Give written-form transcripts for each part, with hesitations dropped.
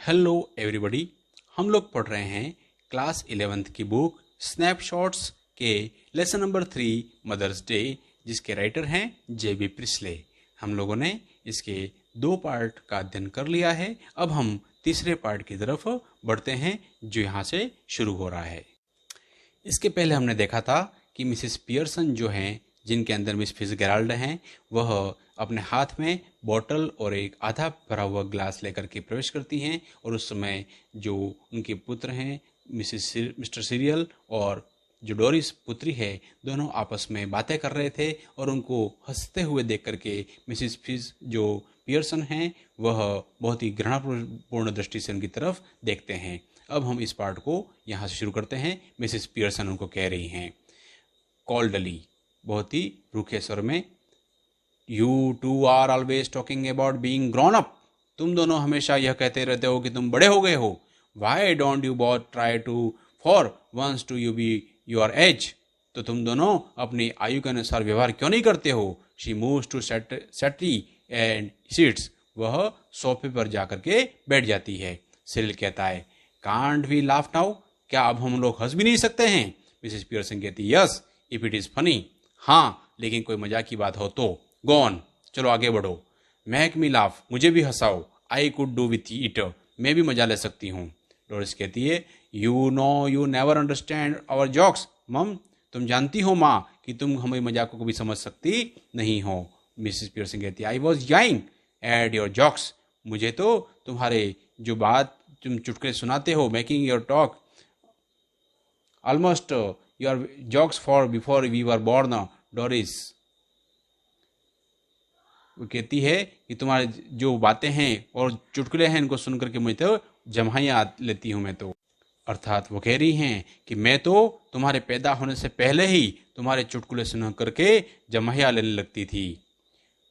Hello everybody, हम लोग पढ़ रहे हैं क्लास 11th की बुक स्नैपशॉट्स के लेसन नंबर 3 मदर्स डे, जिसके राइटर हैं जेबी प्रिस्ले। हम लोगों ने इसके 2 पार्ट का अध्ययन कर लिया है। अब हम तीसरे पार्ट की तरफ बढ़ते हैं जो यहाँ से शुरू हो रहा है। इसके पहले हमने देखा था कि मिसेस पियर्सन जो हैं, जिनके अंदर मिस फिट्जगेराल्ड हैं, वह अपने हाथ में बोतल और एक आधा भरा हुआ ग्लास लेकर के प्रवेश करती हैं और उस समय जो उनके पुत्र हैं मिस्टर सीरियल और जो डोरिस पुत्री है, दोनों आपस में बातें कर रहे थे और उनको हंसते हुए देख करके मिसेस फिज जो पियर्सन हैं वह बहुत ही घृणापूर्ण दृष्टि से उनकी तरफ देखते हैं। अब हम इस पार्ट को यहाँ से शुरू करते हैं। मिसेस पियर्सन उनको कह रही हैं कोल्डली, बहुत ही रूखे स्वर में, you two are always talking about being grown up. तुम दोनों हमेशा यह कहते रहते हो कि तुम बड़े हो गए हो। Why don't you both try to for once to you be your age. तो तुम दोनों अपनी आयु के अनुसार व्यवहार क्यों नहीं करते हो। She moves to settee and seats. वह सोफे पर जाकर के बैठ जाती है। सिरिल कहता है कांट वी लाफ नाउ। क्या अब हम लोग हंस भी नहीं सकते हैं। मिसेस पियर्सन कहती है yes if it is funny. हाँ, लेकिन कोई मजाक की बात हो तो। गो ऑन, चलो आगे बढ़ो। मेक मी लाफ, मुझे भी हंसाओ। I could do with it, मैं भी मजा ले सकती हूँ। डोरिस कहती है you know you never understand our jokes mum. तुम जानती हो माँ कि तुम हमें मजाकों को भी समझ सकती नहीं हो। मिसेस पियर्सन कहती है I was crying at your jokes. मुझे तो तुम्हारे जो बात तुम चुटकुले सुनाते हो, making your talk almost your jokes for before we were born. Doris वो कहती है कि तुम्हारे जो बातें हैं और चुटकुले हैं, इनको सुनकर के मुझे तो जम्हाइयाँ लेती हूँ मैं तो। अर्थात वो कह रही हैं कि मैं तो तुम्हारे पैदा होने से पहले ही तुम्हारे चुटकुले सुन करके जम्हाइयाँ लेने लगती थी।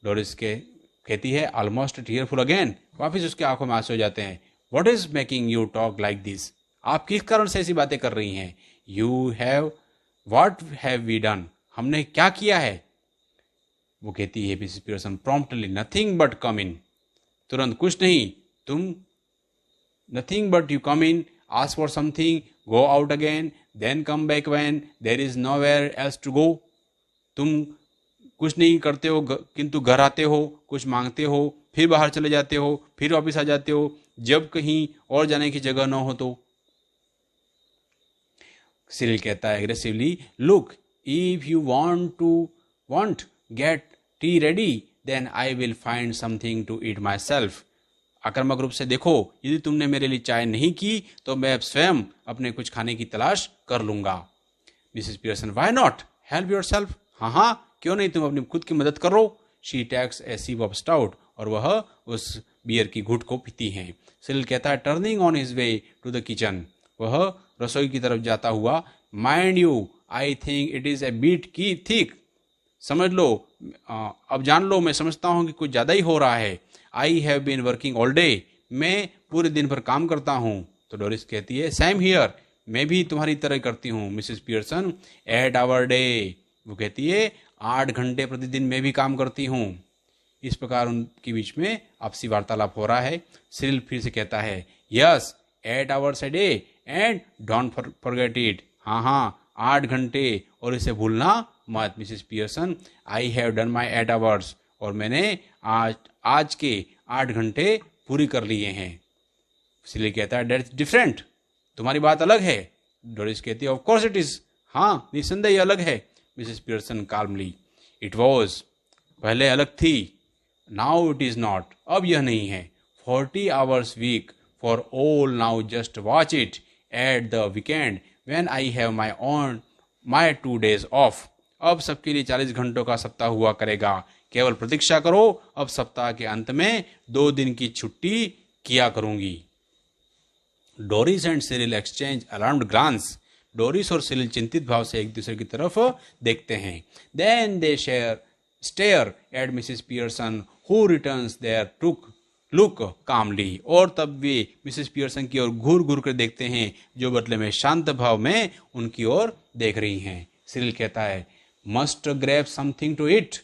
डोरिस कहती है ऑलमोस्ट टीयरफुल अगेन। वापिस उसके आंखों में आंसू हो जाते हैं। What is making you talk like this. आप किस कारण से ऐसी बातें कर रही हैं। You have what have we done. हमने क्या किया है। वो कहती है Mrs Pearson promptly nothing but come in. तुरंत कुछ नहीं, तुम nothing but you come in, ask for something, go out again, then come back when there is nowhere else to go. तुम कुछ नहीं करते हो किंतु घर आते हो, कुछ मांगते हो, फिर बाहर चले जाते हो, फिर वापस आ जाते हो जब कहीं और जाने की जगह न हो तो। सिरिल कहता है aggressively look if you want get tea ready then I will find something to eat myself. आक्रामक रूप से देखो, यदि तुमने मेरे लिए चाय नहीं की तो मैं स्वयं अपने कुछ खाने की तलाश कर लूंगा। Mrs Pearson why not help yourself. हाँ, क्यों नहीं, तुम अपनी खुद की मदद करो। She takes a sip of stout, और वह उस बियर की घुट को पीती हैं। सिरिल कहता है turning on his way to the kitchen. वह रसोई की तरफ जाता हुआ, mind you I think it is a bit की थिक। समझ लो, अब जान लो, मैं समझता हूँ कि कुछ ज़्यादा ही हो रहा है। I have been working all day. मैं पूरे दिन भर काम करता हूँ। तो डोरिस कहती है सेम हियर, मैं भी तुम्हारी तरह करती हूँ। Mrs Pearson 8 hour day. वो कहती है 8 घंटे प्रतिदिन मैं भी काम करती हूँ। इस प्रकार उनके बीच में आपसी वार्तालाप हो रहा है। सिरिल फिर से कहता है yes 8 hours a day and don't forget it. हाँ, 8 घंटे और इसे भूलना मत। Mrs Pearson I have done my 8 hours. और मैंने आज के 8 घंटे पूरी कर लिए हैं। सिरिल कहता है दैट्स डिफरेंट, तुम्हारी बात अलग है। डोरिस कहती है ऑफ कोर्स इट इज। हाँ, निस्संदेह अलग है। Mrs Pearson calmly it was, पहले अलग थी। नाउ इट इज नॉट, अब यह नहीं है। 40 hours week for all now, just watch it at the weekend when I have my 2 days off. अब सबके लिए 40 घंटों का सप्ताह हुआ करेगा। केवल प्रतीक्षा करो, अब सप्ताह के अंत में 2 दिन की छुट्टी किया करूंगी। Doris and Cyril exchange alarmed glance. Doris और सिरिल चिंतित भाव से एक दूसरे की तरफ देखते हैं। Then they stare at Mrs Pearson who returns their look calmly. और तब वे मिसेस पियर्सन की ओर घूर घूर कर देखते हैं, जो बदले में शांत भाव में उनकी ओर देख रही हैं। सिरिल कहता है must grab something to it.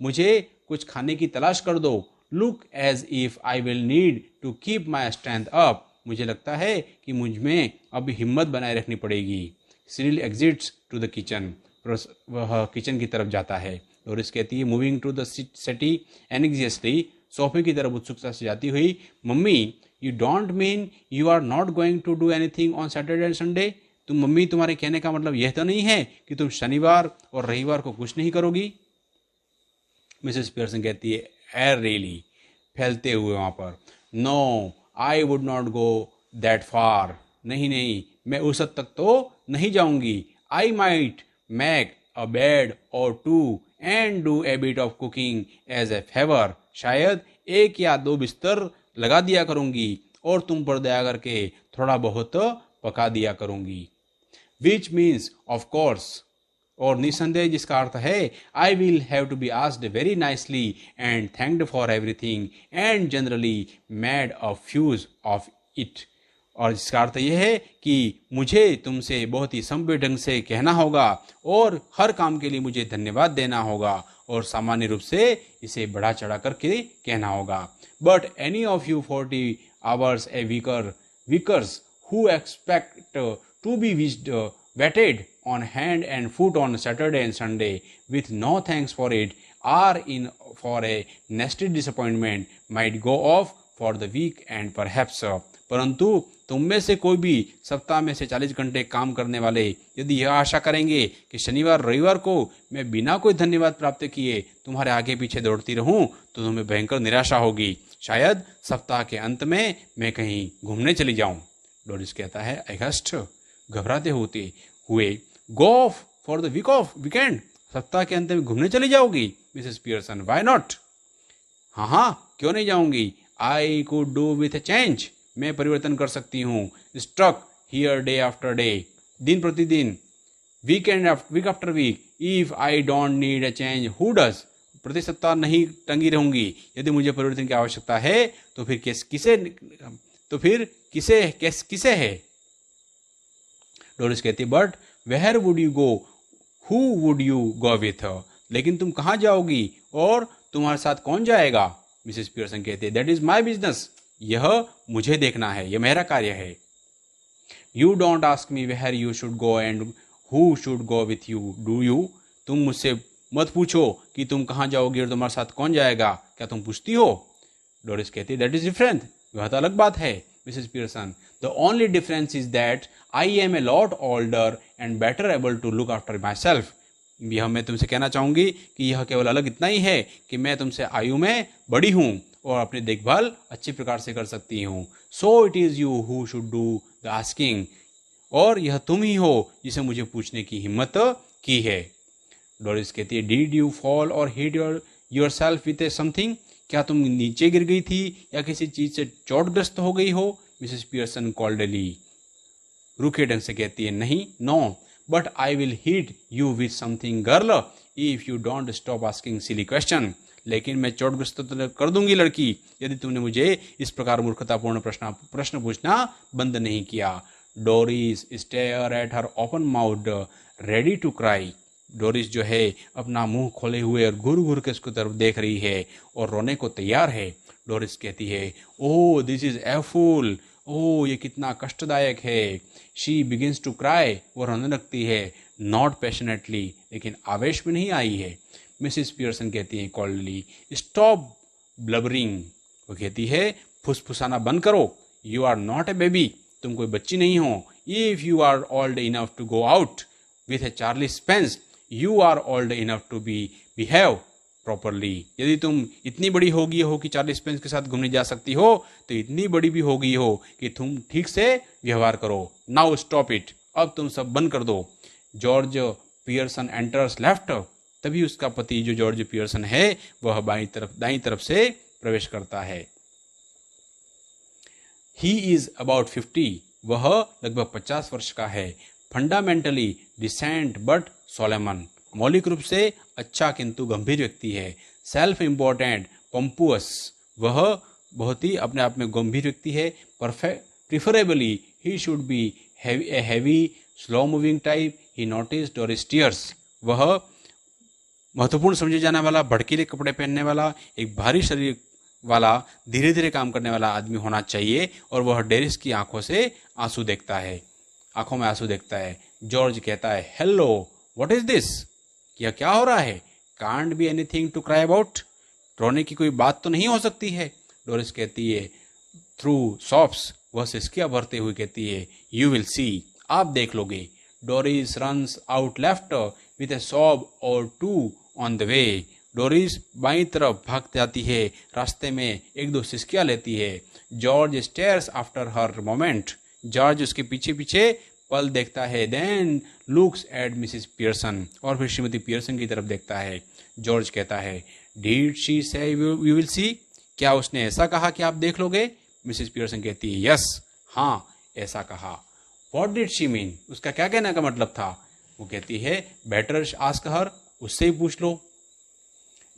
मुझे कुछ खाने की तलाश कर दो। Look as if I will need to keep my strength up. मुझे लगता है कि मुझ में अब हिम्मत बनाए रखनी पड़ेगी। Cyril exits to the kitchen, वह किचन की तरफ जाता है। डोरिस कहती है moving to the city anxiously, सोफे की तरफ उत्सुकता से जाती हुई, mummy you don't mean you are not going to do anything on Saturday and Sunday? Mummy तुम्हारे कहने का मतलब यह तो नहीं है कि तुम शनिवार और रविवार को कुछ नहीं करोगी? मिसेस पियर्सन कहती है एयर रियली, फैलते हुए वहाँ पर, no I would not go that far, नहीं नहीं मैं उस हद तक तो नहीं जाऊंगी। I might make a bed or two and do a bit of cooking as a favour, शायद 1 या 2 बिस्तर लगा दिया करूंगी और तुम पर दया करके थोड़ा बहुत पका दिया करूंगी। विच मीन्स ऑफ कोर्स, और निसंदेह जिसका अर्थ है I will have to be asked very nicely and thanked for everything and generally made a fuss of it, और जिसका अर्थ यह है कि मुझे तुमसे बहुत ही सभ्य ढंग से कहना होगा और हर काम के लिए मुझे धन्यवाद देना होगा और सामान्य रूप से इसे बढ़ा चढ़ा करके कहना होगा। But any of you 40 hours a weekers who expect to be wetted on hand and foot on Saturday and Sunday with no thanks for it are in for a nested disappointment might go off for the week and perhaps, परंतु तुम में से कोई भी सप्ताह में से 40 घंटे काम करने वाले यदि यह आशा करेंगे कि शनिवार रविवार को मैं बिना कोई धन्यवाद प्राप्त किए तुम्हारे आगे पीछे दौड़ती रहूं तो तुम्हें भयंकर निराशा होगी। शायद सप्ताह के अंत में मैं कहीं घूमने चली जाऊं। डोरिस कहता है अगस्त, घबराते हुए, गो ऑफ फॉर द वीकेंड, सप्ताह के अंत में घूमने चली जाओगी? मिसेस पियर्सन, व्हाई नॉट, हाँ क्यों नहीं जाऊंगी। I could do with a change, मैं परिवर्तन कर सकती हूँ। Stuck here day after day, दिन प्रतिदिन, week after week, if I don't need a change who does, प्रति सप्ताह नहीं टंगी रहूंगी। यदि मुझे परिवर्तन की आवश्यकता है तो फिर किसे है? डोरिस कहती, but where would you go, who would you go with, लेकिन तुम कहाँ जाओगी और तुम्हारे साथ कौन जाएगा? मिसेस पियर्सन कहती है दैट इज माई बिजनेस, यह मुझे देखना है, यह मेरा कार्य है। You don't ask me where you should go and who should go with you, do you, तुम मुझसे मत पूछो कि तुम कहाँ जाओगी और तुम्हारे साथ कौन जाएगा, क्या तुम पूछती हो? डोरिस कहती है दैट इज डिफरेंट, वह तो अलग बात है। Mrs Pearson, the only difference is that I am a lot older and better able to look after myself, यह मैं तुमसे कहना चाहूंगी कि यह केवल अलग इतना ही है कि मैं तुमसे आयु में बड़ी हूँ और अपनी देखभाल अच्छी प्रकार से कर सकती हूँ। So it is you who should do the asking, और यह तुम ही हो जिसे मुझे पूछने की हिम्मत की है। डोरिस कहती है डिड यू फॉल और hit your self with something, क्या तुम नीचे गिर गई थी या किसी चीज से चोटग्रस्त हो गई हो? मिसेस पियर्सन कॉल्डली, रूखे ढंग से कहती है नहीं, no, but I will hit you with something girl if you don't stop asking silly question, लेकिन मैं चोटग्रस्त तो कर दूंगी लड़की यदि तुमने मुझे इस प्रकार मूर्खतापूर्ण प्रश्न पूछना बंद नहीं किया। Doris stare at her open mouth ready to cry, Doris जो है अपना मुंह खोले हुए और घूर घूर के उसकी तरफ देख रही है और रोने को तैयार है। डोरिस कहती है ओह दिस इज एफुल, ओह ये कितना कष्टदायक है। शी बिगिंस टू क्राई, वो रोने लगती है, नॉट पैशनेटली, लेकिन आवेश में नहीं आई है। मिसेस पियर्सन कहती है कॉल्डली स्टॉप ब्लबरिंग, वो कहती है फुसफुसाना बंद करो। You are not a baby, तुम कोई बच्ची नहीं हो। If you are old enough to go out with a Charlie Spence, you are old enough to behave properly, यदि तुम इतनी बड़ी होगी हो कि चार्ली स्पेंस के साथ घूमने जा सकती हो तो इतनी बड़ी भी होगी हो कि तुम ठीक से व्यवहार करो। नाउ स्टॉप इट, अब तुम सब बंद कर दो। जॉर्ज पियर्सन एंटर्स लेफ्ट, तभी उसका पति जो जॉर्ज पियर्सन है वह दाईं तरफ से प्रवेश करता है। ही इज अबाउट 50, वह लगभग 50 वर्ष का है। फंडामेंटली डिसेंट बट सोलेमन, मौलिक रूप से अच्छा किंतु गंभीर व्यक्ति है। सेल्फ इम्पोर्टेंट पंपुअस, वह बहुत ही अपने आप में गंभीर व्यक्ति है। Preferably he should be a heavy slow moving type, he notice Doris tears, वह महत्वपूर्ण समझे जाने वाला, भड़कीले कपड़े पहनने वाला, एक भारी शरीर वाला, धीरे धीरे काम करने वाला आदमी होना चाहिए, और वह डेरिस की आंखों से आंसू देखता है, आंखों में आंसू देखता है। जॉर्ज कहता है, हेलो, व्हाट इज दिस? यह क्या हो रहा है? Can't be anything to cry about? रोने की कोई बात तो नहीं हो सकती है। डोरिस कहती है, थ्रू सॉफ्स, वह सिसकियां भरते हुए कहती है, यू विल सी, आप देख लोगे। Doris runs out left with a sob or two on the way. Doris बाईं तरफ भाग जाती है, रास्ते में एक दो सिसकियां लेती है। George stares after her moment, George उसके पीछे पीछे पल देखता है। Then looks at Mrs Pearson, और फिर श्रीमती पियर्सन की तरफ देखता है। जॉर्ज कहता है, डिड शी से यू विल सी? क्या उसने ऐसा कहा कि आप देख लोगे? मिसिस पियर्सन कहती है, यस, हाँ, ऐसा कहा। What did she mean? उसका क्या कहने का मतलब था? वो कहती है, बेटर आस्क हर, उससे ही पूछ लो।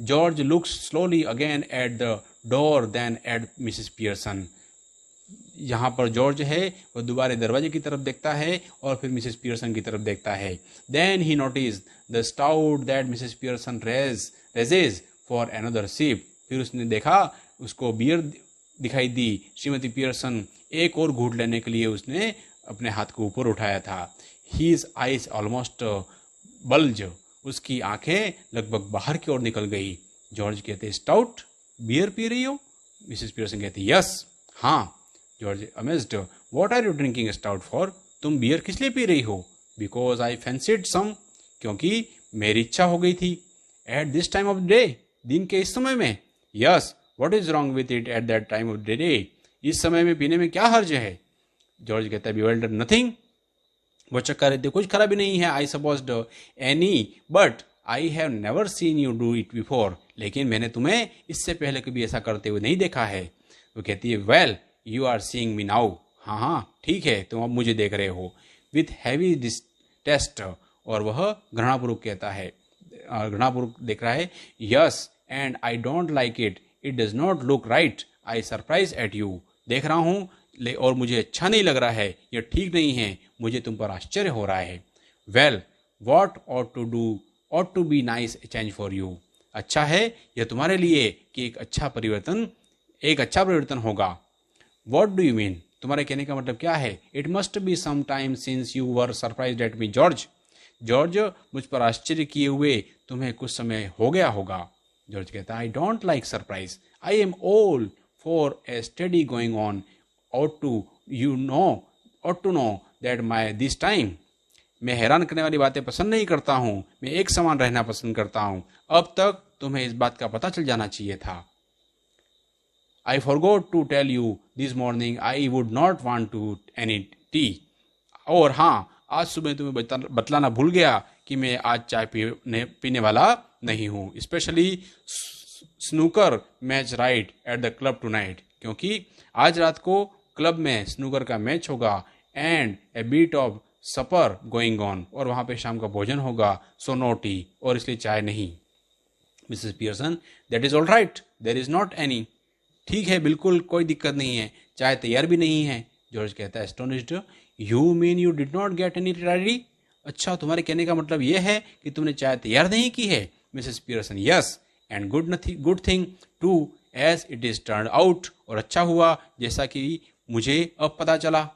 George looks slowly again at the door then at Mrs Pearson. यहाँ पर जॉर्ज है वह दोबारा दरवाजे की तरफ देखता है और फिर मिसेस पियर्सन की तरफ देखता है। Then he notice the stout that Mrs Pearson raises for another sip. फिर उसने देखा, उसको बियर दिखाई दी। श्रीमती पियर्सन एक और घूंट लेने के लिए उसने अपने हाथ को ऊपर उठाया था। हीज आइज ऑलमोस्ट बल्ज, उसकी आंखें लगभग बाहर की ओर निकल गई। जॉर्ज कहते, स्टाउट, बियर पी रही हो? मिसेस पियर्सन कहती, यस, हाँ। George amazed, what are you drinking stout for? तुम बियर किस लिए पी रही हो? बिकॉज आई फैंसीड सम, क्योंकि मेरी इच्छा हो गई थी। At this time of day, दिन के इस समय में? Yes, what is wrong with it at that time of day? इस समय में पीने में क्या हर्ज है? जॉर्ज कहता है, bewildered, नथिंग, वो चक्कर रहते, कुछ खराबी नहीं है। I supposed any, but I have never seen you do it before, लेकिन मैंने तुम्हें इससे पहले कभी ऐसा करते हुए नहीं देखा है। वो कहती है, well you are seeing me now, हाँ हाँ ठीक है, तुम अब मुझे देख रहे हो। विथ हैवी डिस्टेस्ट, और वह घृणापूर्वक कहता है, घृणापूर्वक देख रहा है। Yes, and I don't like it, it does not look right, I surprise eight you. देख रहा हूँ और मुझे अच्छा नहीं लग रहा है, यह ठीक नहीं है, मुझे तुम पर आश्चर्य हो रहा है। Well what ought to do, ought to be nice change for you. अच्छा है यह तुम्हारे लिए कि एक अच्छा परिवर्तन होगा। वॉट डू यू मीन, तुम्हारे कहने का मतलब क्या है? It must be some time since you were surprise at me George. George, मुझ पर आश्चर्य किए हुए तुम्हें कुछ समय हो गया होगा। जॉर्ज कहता है, I don't like surprise, I am all for a study going on, ought to know that my this time। मैं हैरान करने वाली बातें पसंद नहीं करता हूँ, मैं एक समान रहना पसंद करता हूँ। अब तक तुम्हें इस बात का पता चल जाना चाहिए था। I forgot to tell you this morning I would not want to any tea। और हाँ, आज सुबह तुम्हें बतलाना भूल गया कि मैं आज चाय पीने वाला नहीं हूँ। Specially snooker match right eight the club tonight, क्योंकि आज रात को क्लब में स्नूकर का मैच होगा। And a bit of supper going on, और वहाँ पे शाम का भोजन होगा। सो नो टी, और इसलिए चाय नहीं। Mrs Pearson, that is all right, there is not any. ठीक है, बिल्कुल कोई दिक्कत नहीं है, चाय तैयार भी नहीं है। जॉर्ज कहता है, astonished, you mean you did not get any ready? अच्छा, तुम्हारे कहने का मतलब यह है कि तुमने चाय तैयार नहीं की है? Mrs Pearson, yes, and good thing too as it is turn out, और अच्छा हुआ जैसा कि मुझे अब पता चला।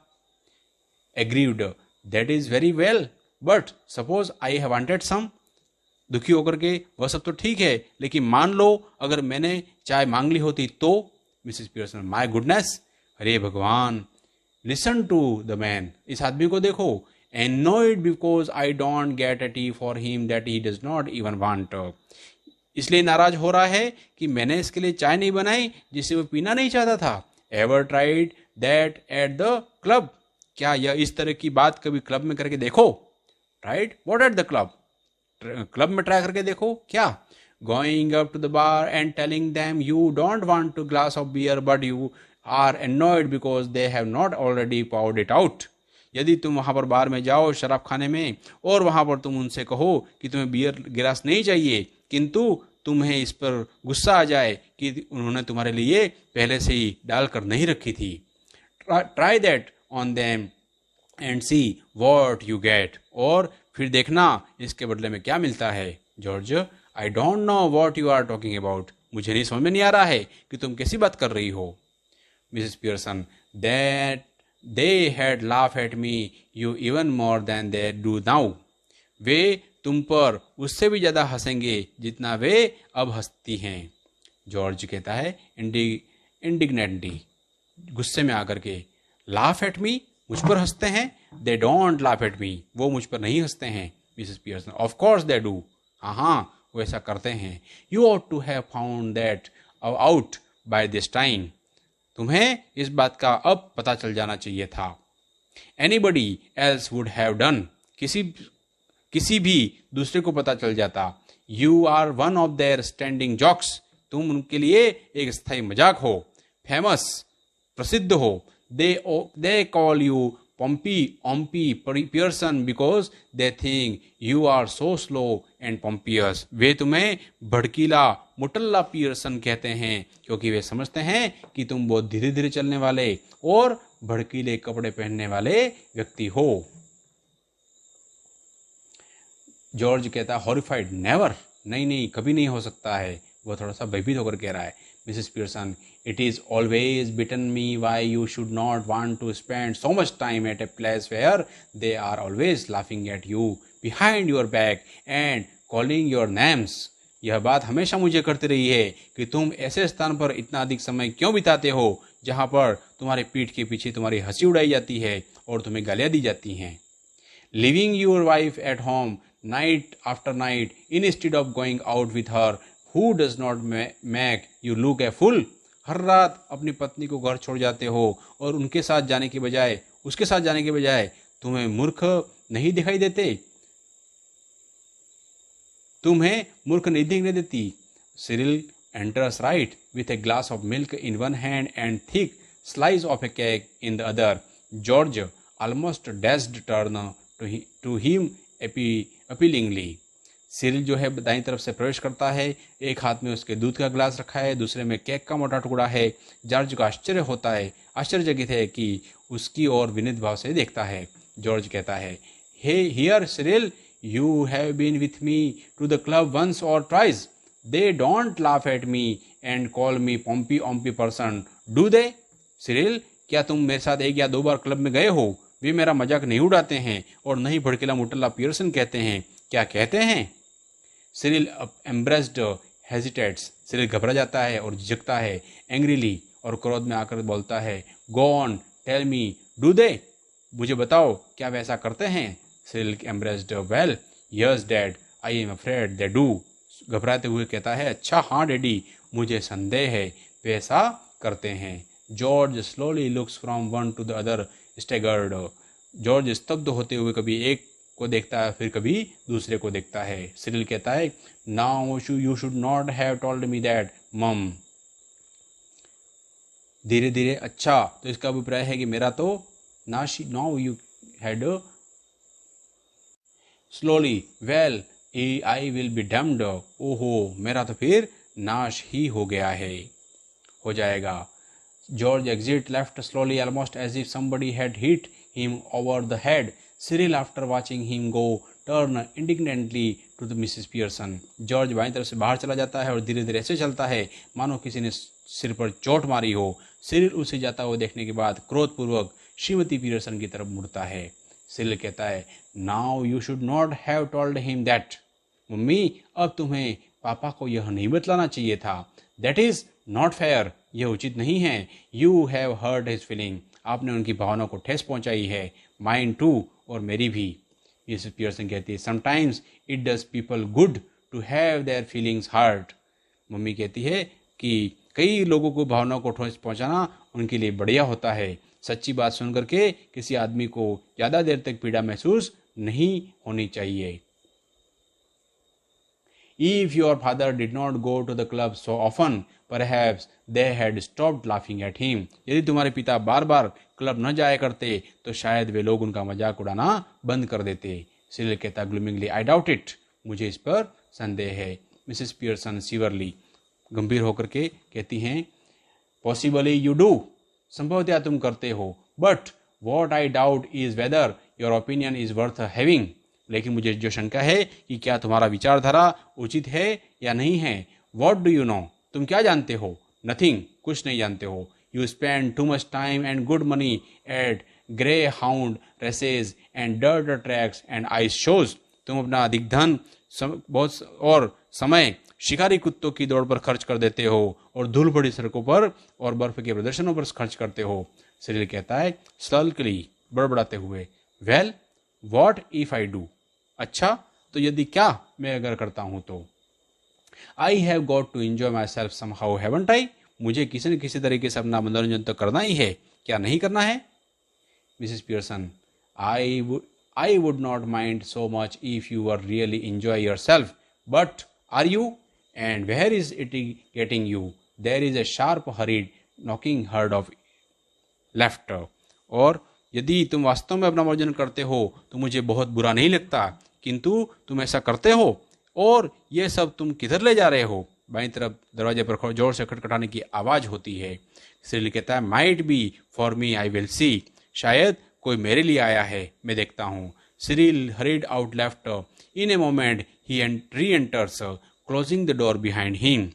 Agreed, that is very well, but suppose I have wanted some. दुखी होकर के, वह सब तो ठीक है, लेकिन मान लो अगर मैंने चाय मांग ली होती तो? मिसेस पियर्सन, माय गुडनेस, अरे भगवान। लिसन टू द मैन, इस आदमी को देखो। And no it because I don't get a tea for him that he does not even want. इसलिए नाराज हो रहा है कि मैंने इसके लिए चाय नहीं बनाई जिसे वो पीना नहीं चाहता था। Ever tried that at the club, क्या यह इस तरह की बात कभी क्लब में करके देखो? Right, what at the club, club में ट्राई करके देखो क्या? Going up to the bar and telling them you don't want to glass of beer but you are annoyed because they have not already poured it out. यदि तुम वहां पर बार में जाओ, शराब खाने में, और वहां पर तुम उनसे कहो कि तुम्हें बियर गिलास नहीं चाहिए, किंतु तुम्हें इस पर गुस्सा आ जाए कि उन्होंने तुम्हारे लिए पहले से ही डालकर नहीं रखी थी। Try that on them and see what you get, और फिर देखना इसके बदले में क्या मिलता है। George, I don't know what you are talking about, मुझे नहीं समझ में नहीं आ रहा है कि तुम कैसी बात कर रही हो। Mrs Pearson, that they had laugh at me you even more than they do now. वे तुम पर उससे भी ज़्यादा हंसेंगे जितना वे अब हंसती हैं। जॉर्ज कहता है इंडिग्नेंटली, गुस्से में आकर के, लाफ एट मी, मुझ पर हंसते हैं। They don't laugh at me, वो मुझ पर नहीं हंसते हैं। Mrs Pearson, of course they do, हाँ वो ऐसा करते हैं। You ought to have found that out by this time, तुम्हें इस बात का अब पता चल जाना चाहिए था। Anybody else would have done, किसी भी दूसरे को पता चल जाता। You are one of their standing jokes, तुम उनके लिए एक स्थायी मजाक हो, फेमस, प्रसिद्ध हो। They call you Pompey Pearson because they think you are so slow and pompous। वे तुम्हें भड़कीला मुटल्ला पियर्सन कहते हैं क्योंकि वे समझते हैं कि तुम बहुत धीरे धीरे चलने वाले और भड़कीले कपड़े पहनने वाले व्यक्ति हो। जॉर्ज कहता है हॉरिफाइड, नेवर, नहीं कभी नहीं हो सकता है। वो थोड़ा सा भयभीत होकर कह रहा है। Mrs Pearson, it is always bitten me why you should not want to spend so much time at a place where they are always laughing at you behind your back and calling your names। यह बात हमेशा मुझे करती रही है कि तुम ऐसे स्थान पर इतना अधिक समय क्यों बिताते हो जहाँ पर तुम्हारे पीठ के पीछे तुम्हारी हंसी उड़ाई जाती है और तुम्हें गालियाँ दी जाती हैं। Leaving your wife at home night after night instead of going out with her who does not make you look a fool। हर रात अपनी पत्नी को घर छोड़ जाते हो और उसके साथ जाने के बजाय तुम्हें मूर्ख नहीं दिखाई देती। Cyril enters right with a glass of milk in one hand and thick slice of a cake in the other। George almost dashed turn to him appealingly। Cyril जो है दाईं तरफ से प्रवेश करता है, एक हाथ में उसके दूध का गिलास रखा है, दूसरे में केक का मोटा टुकड़ा है। जॉर्ज को आश्चर्यचकित है कि उसकी ओर विनीत भाव से देखता है। जॉर्ज कहता है, hey here Cyril, you have been with me to the club once और twice. They don't laugh at me and call me Pompey person, do they. Cyril, क्या तुम मेरे साथ 1 या 2 बार क्लब में गए हो? वे मेरा मजाक नहीं उड़ाते हैं और नहीं भड़कीला मुटल्ला पियर्सन कहते हैं। क्या कहते हैं? सिरिल एम्ब्रेस्ड हेजिटेट्स, सिरिल घबरा जाता है और झिझकता है। एंग्रीली, और क्रोध में आकर बोलता है, go on tell me do they, मुझे बताओ क्या वे ऐसा करते हैं? Cyril embarrassed, well yes dad, I am afraid they do. घबराते हुए कहता है, अच्छा हाँ डैडी, मुझे संदेह है वे ऐसा करते हैं। George slowly looks from one two the other staggered. George स्तब्ध होते हुए कभी एक को देखता है फिर कभी दूसरे को देखता है। सिरिल कहता है, now you should not have told me that मम। धीरे धीरे, अच्छा तो इसका अभिप्राय है कि मेरा तो now you had slowly, well I will be dumped. ओहो, मेरा तो फिर नाश ही हो गया है, हो जाएगा। George exit left slowly almost as if somebody had hit him over the head। Cyril, after watching him go, turned indignantly to the Mrs. Pearson। George बाईं तरफ से बाहर चला जाता है और धीरे धीरे ऐसे चलता है मानो किसी ने सिर पर चोट मारी हो। सिरिल उसे जाता हुआ देखने के बाद क्रोधपूर्वक श्रीमती पियर्सन की तरफ मुड़ता है। सिरिल कहता है, now you should not have told him that. Mummy, अब तुम्हें पापा को यह नहीं बतलाना चाहिए था। दैट इज नॉट फेयर, यह उचित नहीं है। You have hurt his feeling, आपने उनकी भावनाओं को ठेस पहुंचाई है। माइन टू, और मेरी भी। मिसेस पियर्सन कहती है, sometimes it does people good to have their feelings hurt. Mummy कहती है कि कई लोगों को भावनाओं को ठेस पहुंचाना उनके लिए बढ़िया होता है। सच्ची बात सुन करके किसी आदमी को ज़्यादा देर तक पीड़ा महसूस नहीं होनी चाहिए। If your father did not go to the club so often, perhaps they had stopped laughing at him। यदि तुम्हारे पिता बार बार क्लब न जाया करते तो शायद वे लोग उनका मजाक उड़ाना बंद कर देते। सिरिल कहता ग्लूमिंगली, आई डाउट इट, मुझे इस पर संदेह है। मिसेस पियर्सन सीवरली, गंभीर होकर के कहती हैं, पॉसिबली यू डू, संभवतः तुम करते हो। But what I doubt is whether your opinion is worth having. लेकिन मुझे जो शंका है कि क्या तुम्हारा विचारधारा उचित है या नहीं है। व्हाट डू यू नो, तुम क्या जानते हो? नथिंग, कुछ नहीं जानते हो। You spend too much time and good money at grey hound races and dirt tracks and ice shows. तुम अपना अधिक धन बहुत और समय शिकारी कुत्तों की दौड़ पर खर्च कर देते हो और धूल भरी सड़कों पर और बर्फ के प्रदर्शनों पर खर्च करते हो। सिरिल कहता है स्लल्कली, बड़बड़ाते हुए, well what if I do, अच्छा तो यदि क्या मैं अगर करता हूं तो। I have got to enjoy myself somehow haven't I, मुझे किसी न किसी तरीके से अपना मनोरंजन तो करना ही है, क्या नहीं करना है? Mrs Pearson, I would not mind so much if you were really enjoy yourself, but are you? And where is it getting you? There is a sharp, hurried knocking heard of laughter. और यदि तुम वास्तव में अपना मनोरंजन करते हो तो मुझे बहुत बुरा नहीं लगता, किंतु तुम ऐसा करते हो और ये सब तुम किधर ले जा रहे हो? बाईं तरफ दरवाजे पर जोर से खटखटाने की आवाज होती है। सिरिल कहता है might be for me, I will see, शायद कोई मेरे लिए आया है, मैं देखता हूँ। Cyril hurried out left in a moment he re-enters closing the door behind him.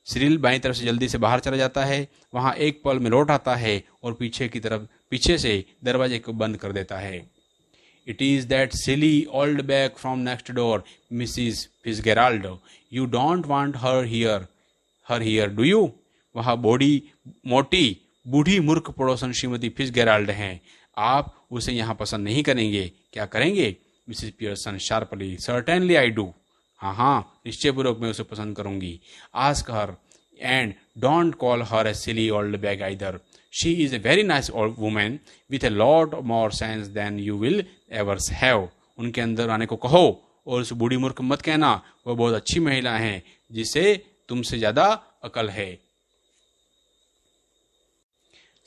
Cyril बाईं तरफ से जल्दी से बाहर चला जाता है, वहां एक पल में लौट आता है और पीछे से दरवाजे को बंद कर देता है। It is that silly old bag from next door, Mrs Fitzgerald, you don't want her here do you? वह मोटी बूढ़ी मूर्ख पड़ोसन श्रीमती फिट्जगेराल्ड हैं, आप उसे यहाँ पसंद नहीं करेंगे, क्या करेंगे? Mrs Pearson sharply, certainly I do, हाँ निश्चयपूर्वक मैं उसे पसंद करूंगी। Ask her and don't call her a silly old bag either, she is a very nice old women with a lot more sense than you will ever have. उनके अंदर आने को कहो और उस बूढ़ी मूर्ख मत कहना, वह बहुत अच्छी महिला है जिसे तुमसे ज्यादा अकल है।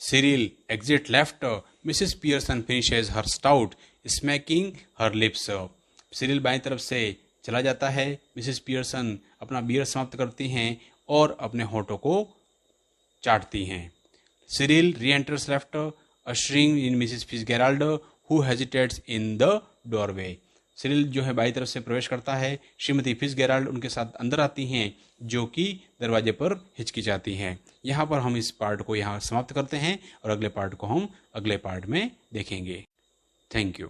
Cyril exit left. Mrs. Pearson finishes her stout, smacking her lips. Cyril बाईं तरफ से चला जाता है। मिसेस पियर्सन अपना बियर समाप्त करती हैं और अपने होठों को चाटती हैं। Cyril re-enters left, ushering in Mrs. Fitzgerald, who hesitates in the doorway. Cyril जो है बाईं तरफ से प्रवेश करता है, श्रीमती फिट्जगेराल्ड उनके साथ अंदर आती हैं जो कि दरवाजे पर हिचकिचाती हैं। यहाँ पर हम इस पार्ट को यहाँ समाप्त करते हैं और अगले पार्ट को हम अगले पार्ट में देखेंगे। Thank you.